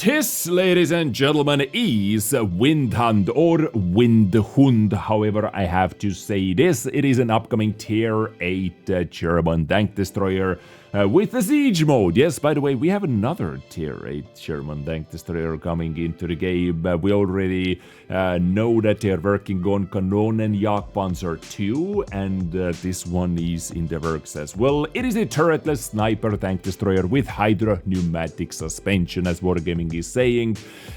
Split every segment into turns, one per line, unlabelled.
This, ladies and gentlemen, is Windhund or Windhund, however I have to say this. It is an upcoming Tier 8 German tank destroyer with the siege mode. Yes, by the way, we have another Tier 8 German tank destroyer coming into the game. We already know that they're working on Kanonen Jagdpanzer 2, and this one is in the works as well. It is a turretless sniper tank destroyer with Hydra pneumatic suspension, as Wargaming is saying,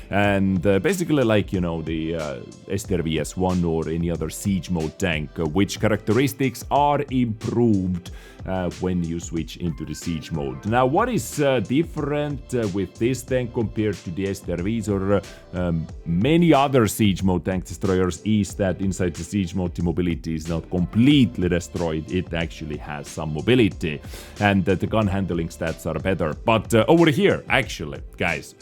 and basically like, you know, the STRVS-1 or any other siege mode tank, which characteristics are improved when you switch into the siege mode. Now, what is different with this tank compared to the STRVs or many other siege mode tank destroyers is that inside the siege mode the mobility is not completely destroyed. It actually has some mobility, and the gun handling stats are better. But over here, actually, guys,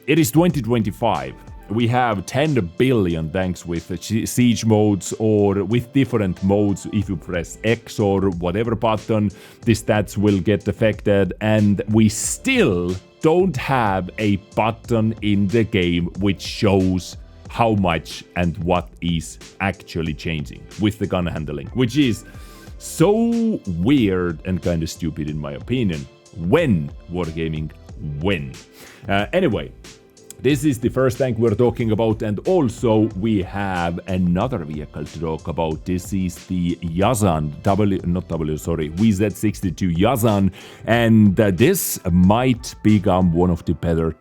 it is 2025. We have 10 billion tanks with siege modes or with different modes. If you press X or whatever button, the stats will get affected, and we still don't have a button in the game which shows how much and what is actually changing with the gun handling, which is so weird and kind of stupid in my opinion. When, Wargaming, when? Anyway, this is the first tank we're talking about, and also we have another vehicle to talk about. This is the Jasan, WZ62 Jasan, and this might become one of the better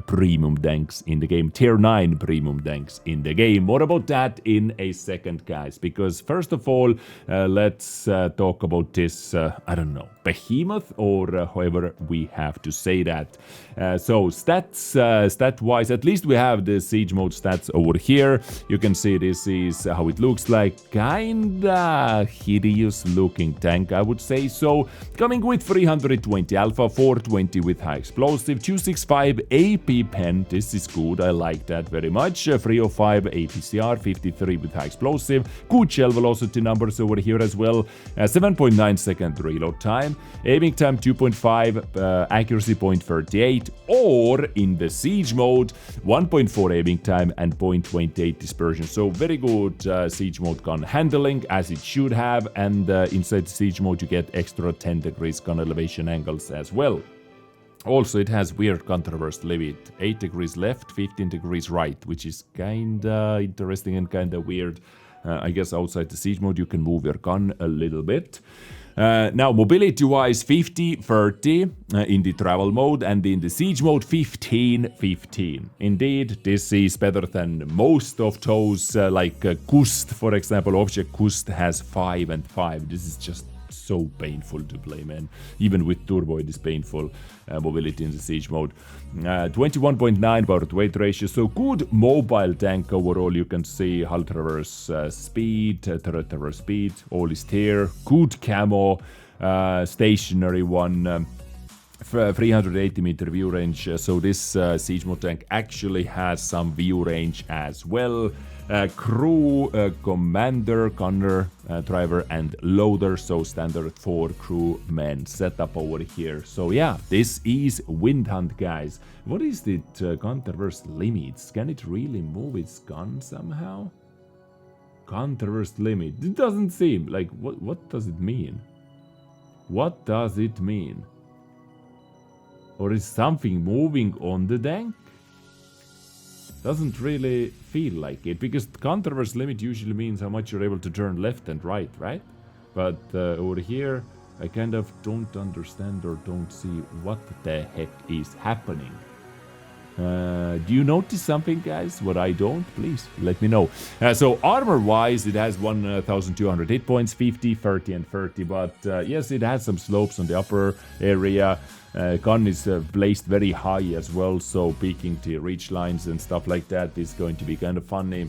premium tanks in the game, tier 9 premium tanks in the game. More about that in a second, guys, because first of all, let's talk about this, I don't know, behemoth, or however we have to say that. So stat-wise, at least we have the siege mode stats over here. You can see this is how it looks like. Kinda hideous looking tank, I would say so. Coming with 320 alpha, 420 with high explosive, 265 AP pen. This is good, I like that very much. 305 APCR, 53 with high explosive. Good shell velocity numbers over here as well. 7.9 second reload time. Aiming time 2.5, accuracy 0.38, or in the siege mode 1.4 aiming time and 0.28 dispersion. So very good siege mode gun handling, as it should have, and inside the siege mode you get extra 10 degrees gun elevation angles as well. Also, it has weird gun traverse limit, 8 degrees left, 15 degrees right, which is kinda interesting and kinda weird. I guess outside the siege mode you can move your gun a little bit. Now, mobility-wise, 50-30 in the travel mode, and in the siege mode, 15-15. Indeed, this is better than most of those, like Kust, for example. Object Kust has 5 and 5. This is just so painful to play, man. Even with turbo, it is painful. Mobility in the siege mode. 21.9 power to weight ratio, so good mobile tank overall. You can see hull traverse speed, turret traverse speed, all is there. Good camo, stationary one. 380 meter view range, so this siege mode tank actually has some view range as well. Crew, commander, gunner, driver, and loader, so standard 4 crewmen setup over here. So yeah, this is Windhund, guys. What is the gun traverse limits? Can it really move its gun somehow? Gun traverse limit. It doesn't seem like, what does it mean? What does it mean? Or is something moving on the tank? Doesn't really feel like it, because gun traverse limit usually means how much you're able to turn left and right? But over here, I kind of don't understand or don't see what the heck is happening. Do you notice something, guys? What I don't? Please let me know. So armor-wise, it has 1,200 hit points, 50, 30, and 30. But yes, it has some slopes on the upper area. Gun is placed very high as well, so peeking the reach lines and stuff like that is going to be kind of funny.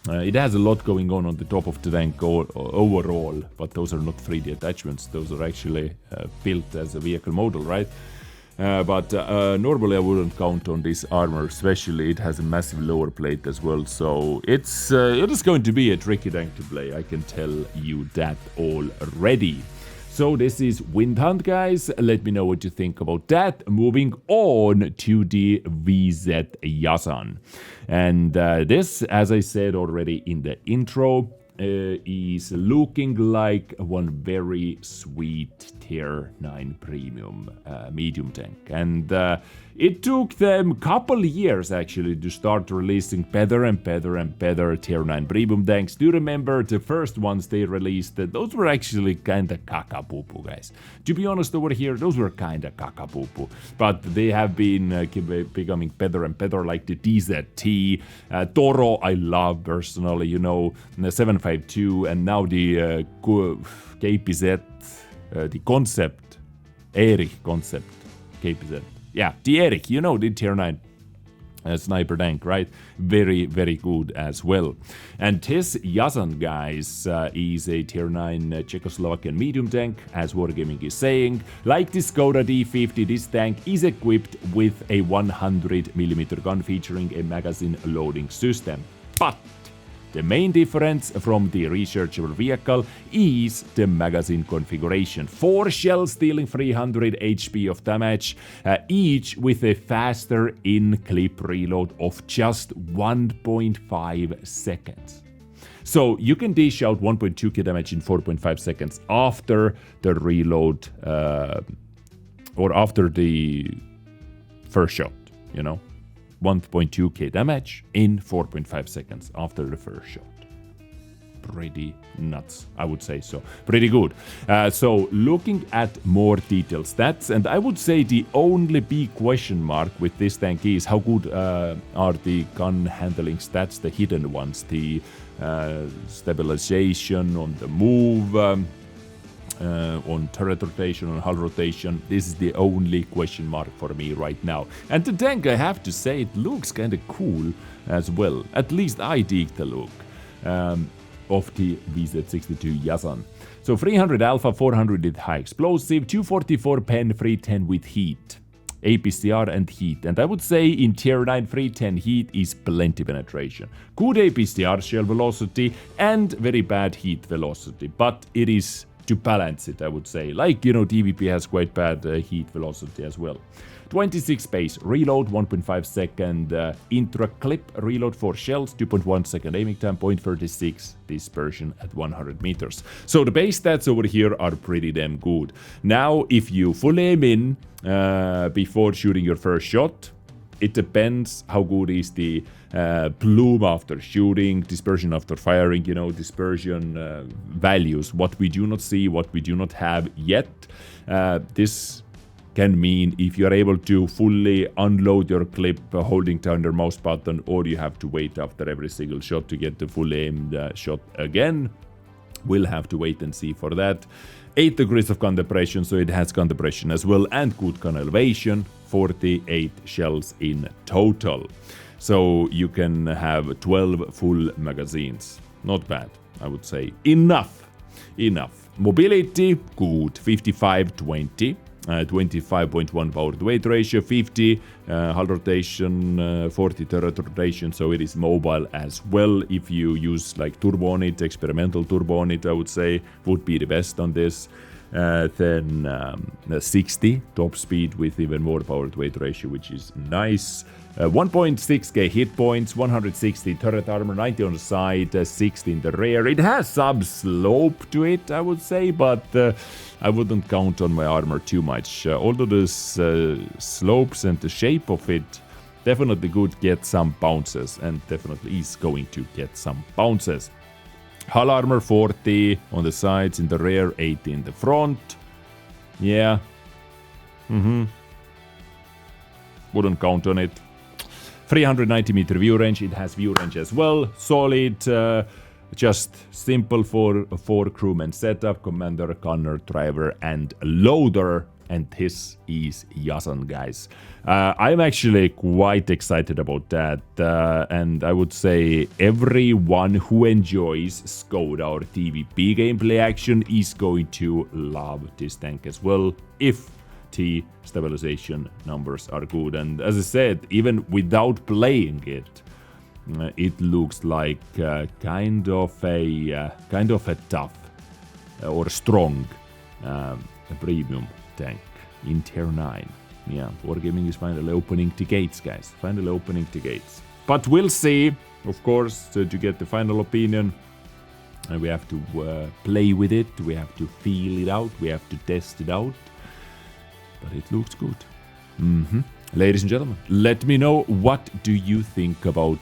It has a lot going on the top of the tank overall, but those are not 3D attachments. Those are actually built as a vehicle model, right? But normally I wouldn't count on this armor, especially it has a massive lower plate as well, so it is going to be a tricky tank to play, I can tell you that already. So this is Windhund, guys. Let me know what you think about that. Moving on to the VZ Jasan. And this, as I said already in the intro, is looking like one very sweet tier 9 premium medium tank. And it took them a couple years actually to start releasing better and better and better tier 9 premium tanks. Do you remember the first ones they released? Those were actually kinda caca-poo-poo, guys. To be honest, over here, those were kinda caca-poo-poo. But they have been becoming better and better, like the DZT. Toro, I love personally, you know, the 752, and now the KPZ, the concept, Erich concept, KPZ. Yeah, the Erich, you know, the tier 9 sniper tank, right? Very, very good as well. And this Jasan, guys, is a tier 9 Czechoslovakian medium tank, as Wargaming is saying. Like the Skoda D50, this tank is equipped with a 100mm gun featuring a magazine loading system. But the main difference from the researchable vehicle is the magazine configuration. 4 shells dealing 300 HP of damage, each with a faster in-clip reload of just 1.5 seconds. So you can dish out 1.2k damage in 4.5 seconds after the reload, or after the first shot, you know. 1.2k damage in 4.5 seconds after the first shot. Pretty nuts, I would say so. Pretty good. So looking at more detailed stats, and I would say the only big question mark with this tank is how good are the gun handling stats, the hidden ones, the stabilization on the move, on turret rotation, on hull rotation. This is the only question mark for me right now. And the tank, I have to say, it looks kind of cool as well. At least I dig the look of the VZ62 Jasan. So 300 alpha, 400 with high explosive, 244 pen, 310 with heat. APCR and heat, and I would say in tier 9 310 heat is plenty penetration. Good APCR shell velocity and very bad heat velocity, but it is to balance it, I would say. Like, you know, DVP has quite bad heat velocity as well. 26 pace reload, 1.5 second intra clip reload for shells, 2.1 second aiming time, 0.36 dispersion at 100 meters. So the base stats over here are pretty damn good. Now, if you full aim in before shooting your first shot, it depends how good is the plume after shooting, dispersion after firing, you know, dispersion values, what we do not see, what we do not have yet. This can mean if you are able to fully unload your clip holding down your mouse button, or you have to wait after every single shot to get the full aimed shot again. We'll have to wait and see for that. 8 degrees of gun depression, so it has gun depression as well, and good gun elevation, 48 shells in total. So you can have 12 full magazines. Not bad, I would say. Enough. Mobility, good, 55-20. 25.1 power to weight ratio, 50 hull rotation, 40 turret rotation, so it is mobile as well. If you use like turbo on it, experimental turbo on it, I would say would be the best on this. Then 60 top speed with even more power to weight ratio, which is nice. 1.6k hit points, 160 turret armor, 90 on the side, 60 in the rear. It has some slope to it, I would say, but I wouldn't count on my armor too much. Although the slopes and the shape of it definitely could get some bounces, and definitely is going to get some bounces. Hull armor 40 on the sides, in the rear 80 in the front. Yeah. Wouldn't count on it. 390 meter view range, it has view range as well. Solid, just simple for 4 crewman setup, commander, gunner, driver, and loader. And this is Jasan, guys. I'm actually quite excited about that. And I would say everyone who enjoys Skoda or TVP gameplay action is going to love this tank as well, if T stabilization numbers are good. And as I said, even without playing it, it looks like kind of a tough or strong a premium tank in tier 9. Yeah, Wargaming is finally opening the gates, guys. Finally opening the gates. But we'll see, of course, to get the final opinion. We have to play with it. We have to feel it out. We have to test it out. But it looks good. Ladies and gentlemen, let me know what do you think about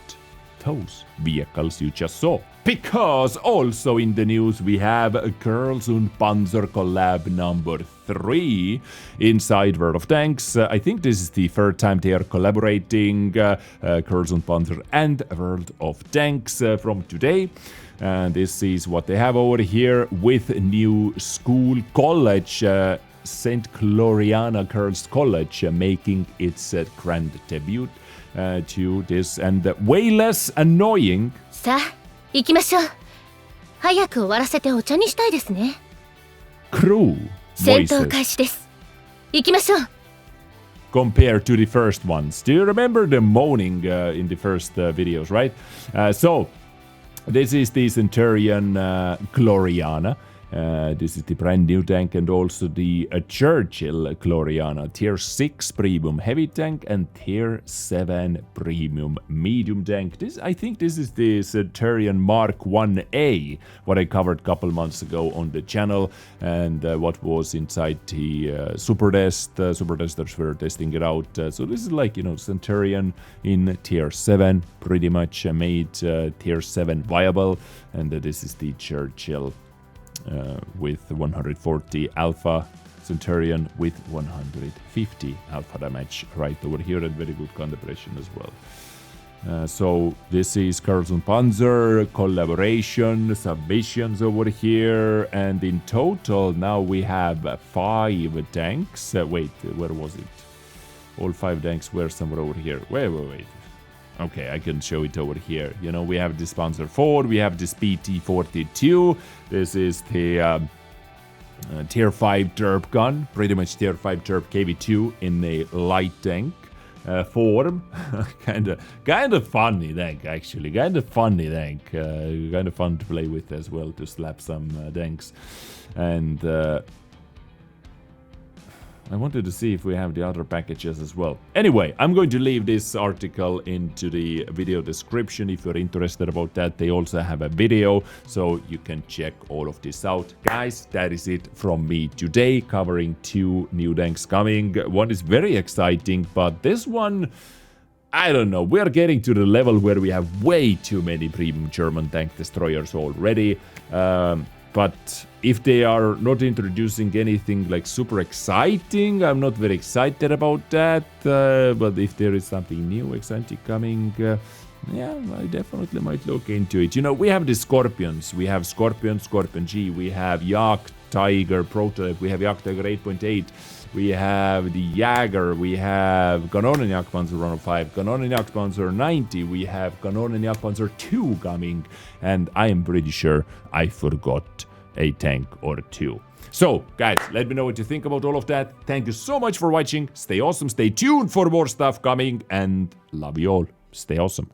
those vehicles you just saw. Because also in the news we have Girls und Panzer collab number 3 inside World of Tanks. I think this is the third time they are collaborating, Girls und Panzer and World of Tanks from today. And this is what they have over here with new school college, St. Gloriana Girls College, making its grand debut to this, and way less annoying.
さあ、行きましょう。早く終わらせてお茶にしたいですね。
Crew
戦闘開始です。行きましょう。
Compared to the first ones. Do you remember the moaning in the first videos, right? So, this is the Centurion Gloriana. This is the brand new tank, and also the Churchill Gloriana, tier 6 premium heavy tank and tier 7 premium medium tank. I think this is the Centurion Mark 1A, what I covered a couple months ago on the channel, and what was inside the Super Test. Super Testers were testing it out. So this is like, Centurion in tier 7, pretty much made tier 7 viable, and this is the Churchill with 140 alpha, Centurion with 150 alpha damage right over here, and very good gun depression as well. So this is Girls und Panzer collaboration submissions over here, and in total now we have 5 tanks. Wait, where was it? All 5 tanks were somewhere over here. Wait. Okay, I can show it over here. We have this Panzer IV, we have this PT-42. This is the tier 5 derp gun, pretty much tier 5 derp KV-2 in a light tank form. kind of funny tank, actually. Kind of funny tank. Kind of fun to play with as well, to slap some tanks. And I wanted to see if we have the other packages as well. Anyway, I'm going to leave this article into the video description if you're interested about that. They also have a video, so you can check all of this out. Guys, that is it from me today, covering 2 new tanks coming. One is very exciting, but this one, I don't know. We're getting to the level where we have way too many premium German tank destroyers already. But if they are not introducing anything like super exciting, I'm not very excited about that. But if there is something new, exciting coming, yeah, I definitely might look into it. We have the Scorpions. We have Scorpion G. We have Jagd Tiger prototype. We have Jagd Tiger 8.8. We have the Jaeger. We have Kanonenjagdpanzer 105. Kanonenjagdpanzer 90. We have Kanonenjagdpanzer 2 coming. And I am pretty sure I forgot a tank or 2. So, guys, let me know what you think about all of that. Thank you so much for watching. Stay awesome. Stay tuned for more stuff coming. And love you all. Stay awesome.